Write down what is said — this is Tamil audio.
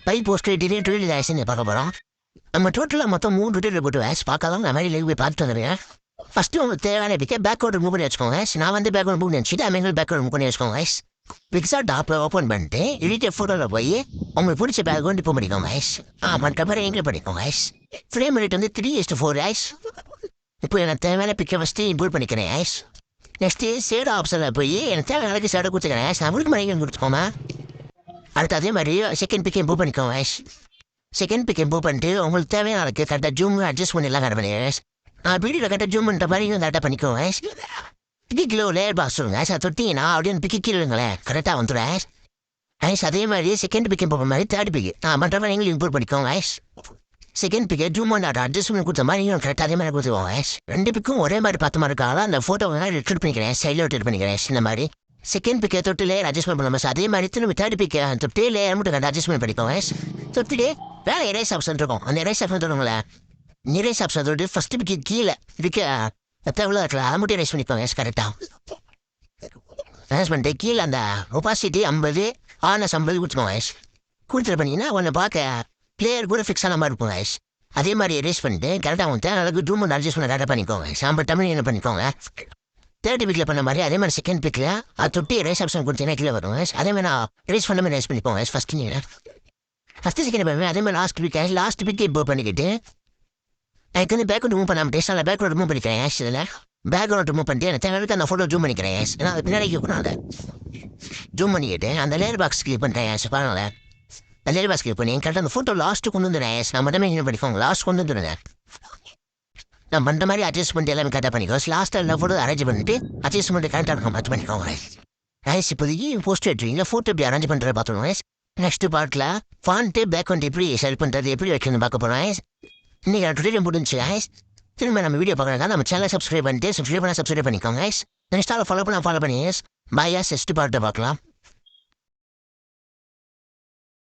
பை போஸ்ட் டீட்டெயில் ஆயிடுச்சு பார்க்க போகிறோம். நம்ம டோட்டலாக மொத்தம் 3 டீட்டெயில் போட்டு வேஸ் பார்க்கலாம். நான் மாதிரி லைவ் போய் பார்த்துட்டு வந்துடுறேன். ஃபஸ்ட்டு உங்களுக்கு தேவையான பிக்கே பேக்வர்ட் மூவ் பண்ணி வச்சுக்கோங்க. நான் வந்து பேக்வர்ட் மூவ் நினச்சிட்டு அமெரிக்கன் பேக்வர்ட் மூவ் பண்ணி வச்சுக்கோங்க. பிக்ஸா டாப்பில் ஓப்பன் பண்ணிட்டு எடிட்டர் ஃபோட்டோவில் போய் உங்களுக்கு பிடிச்ச பேக் வந்து இப்போ பண்ணிக்கோங்க. மற்ற மாதிரி எங்கே பண்ணிக்கோங்க. ஃப்ரேம் ரேட் வந்து 3:4. இப்போ எனக்கு தேவையான பிக்கை ஃபஸ்ட்டு இம்போர்ட் பண்ணிக்கிறேன். நெக்ஸ்ட்டு சேட் ஆப்ஷனில் போய் எனக்கு தேவையான சேடை கொடுத்துக்கிறேன். நான் உங்களுக்கு மணிக்கு கொடுத்துக்கோமா. அடுத்து அதே மாதிரி செகண்ட் பிக்கை இம்போர்ட் பண்ணிக்கோங்க. செகண்ட் பிக் இம்போர்ட் பண்ணிட்டு உங்களுக்கு தேவையான அதுக்கு கரெக்டாக ஜூம் அட்ஜஸ்ட் பண்ணிடலாம். கரெக்டாக நான் வீடியோவில் கரெக்டாக ஜூம் பண்ணுற மாதிரி கரெக்டாக பண்ணிக்கோங்க. பிக்கி கிலோ லேயர் பாக்ஸ் சொல்லுங்க. சார் தொட்டிங்கன்னா அப்படியே பிக்கி கீழேங்களேன் கரெக்டாக வந்துடுறேன். அதே மாதிரி செகண்ட் பிக் இம்போர்ட் மாதிரி தேர்ட் பிக் நான் பண்ணுற மாதிரி நீங்களும் இம்போர்ட் பண்ணிக்கோங்க. செகண்ட் பிக்கை ஜூம் பண்ணி அட்ஜஸ்ட் பண்ணி கொடுத்த மாதிரி நீங்களும் கரெக்டாக அதே மாதிரி கொடுத்துக்கோங்க. 2 பிக்கும் ஒரே மாதிரி பார்த்த மாதிரி இருக்காங்க. அந்த ஃபோட்டோ ரிட்ரீட் பண்ணிக்கிறேன். சைடில் ரிட்ரீட் பண்ணிக்கிறேன். இந்த மாதிரி செகண்ட் பிக்கை தொட்டு லேயர் அட்ஜஸ்ட்மெண்ட் பண்ணலாம். சார் அதே மாதிரி திரும்ப தேர்ட் பிக்கை தொட்டு லேயர் மட்டும் கரெக்டாக அட்ஜஸ்ட்மெண்ட் பண்ணிக்கோங்க. தொட்டுட்டு வேறு எரேஸ் ஆப்ஷன் இருக்கும். அந்த எரேஸ் ஆப்ஷன் தருங்களேன். எரேஸ் ஆப்ஷன் தொட்டு ஃபஸ்ட்டு பிக்கு கீழே இருக்க எவ்வளோ இருக்கலாம் அதை மட்டும் எரேஸ் பண்ணிக்கோங்க. கரெக்டாக எரேஸ் பண்ணிட்டு கீழே அந்த ஒபாசிட்டி 50 ஆனஸ் 50 கொடுத்துக்கோங்க. கொடுத்துட்டு பண்ணிங்கன்னா ஒன்று பார்க்க பிளேயர் கூட ஃபிக்ஸ் ஆன மாதிரி இருக்கும். அதே மாதிரி எரேஸ் பண்ணிட்டு கரெக்டாக வந்து அதுக்கு ஜூம் பண்ணி அட்ஜஸ்ட் பண்ண கரெக்டாக பண்ணிக்கோங்க. சாம்பிள் தமிழ் என்ன பண்ணிக்கோங்க. தேர்ட் பிக்கில் பண்ண மாதிரி அதே மாதிரி செகண்ட் பிக்கில் அது தொட்டி எரேஸ் ஆப்ஷன் கொடுத்தீங்கன்னா கீழே வரும். அதே மாதிரி நான் எரேஸ் பண்ண மாதிரி எரேஸ் பண்ணிக்கோங்க. ஃபஸ்ட்டு நீங்கள் ஃபஸ்ட்டு செகண்ட் பண்ணுவேன். அதே மாதிரி லாஸ்ட் பிக்கை இப்போ பண்ணிக்கிட்டு எனக்கு வந்து பேக்ரவுண்ட் மூவ் பண்ணாமல் டேஸ்ட் நான் பேக்ரவுண்ட் மூவ் பண்ணிக்கிறேன். இதில் பேக்ரவுண்ட் மூவ் பண்ணிட்டு எனக்கு தேவையான அந்த ஃபோட்டோ ஜூம் பண்ணிக்கிறேன். ஏன்னா அது பின்னாடி கூடாது ஜூம் பண்ணிக்கிட்டு அந்த லேயர் பாக்ஸ் கிளிக் பண்ணுறேன். பாருங்களேன் அந்த லேயர் பாக்ஸ் கிளிக் பண்ணி கரெக்டாக அந்த ஃபோட்டோ லாஸ்ட்டு கொண்டு வந்துடுறேன். நான் மட்டுமே என்ன பண்ணிக்கோங்க. லாஸ்ட் கொண்டு வந்துடுங்க. நான் பண்ணுற மாதிரி அட்ஜஸ்ட் பண்ணிட்டு எல்லாமே கரெக்டாக பண்ணிக்கோ. லாஸ்ட்டாக எல்லா ஃபோட்டோ அரேஞ்ச் பண்ணிட்டு அட்ஜஸ்ட்மெண்ட் கரெக்டாக இருக்கும் பார்த்து பண்ணிக்கோங்க. இப்போதைக்கு போஸ்ட் எடுத்துவீங்க. ஃபோட்டோ எப்படி அரேஞ்ச் பண்ணுறது பார்த்துக்கோங்க. நெக்ஸ்ட் பார்ட்டில் ஃபாண்ட்டு பேக்ரவுண்ட் எப்படி செலக்ட் பண்ணுறது எப்படி வைக்கணும்னு பார்க்க போகிறோம். இன்றைக்கி டுடே முடிஞ்சு திரும்ப நம்ம வீடியோ பார்க்குறாங்க. நம்ம சேனலை சப்ஸ்கிரைப் பண்ணிட்டு சப்ஸ்கிரைப் பண்ணிக்கோங்க. நெக்ஸ்ட் ஃபாலோ பண்ணி பாய். நெக்ஸ்ட் பார்ட்டை பார்க்கலாம்.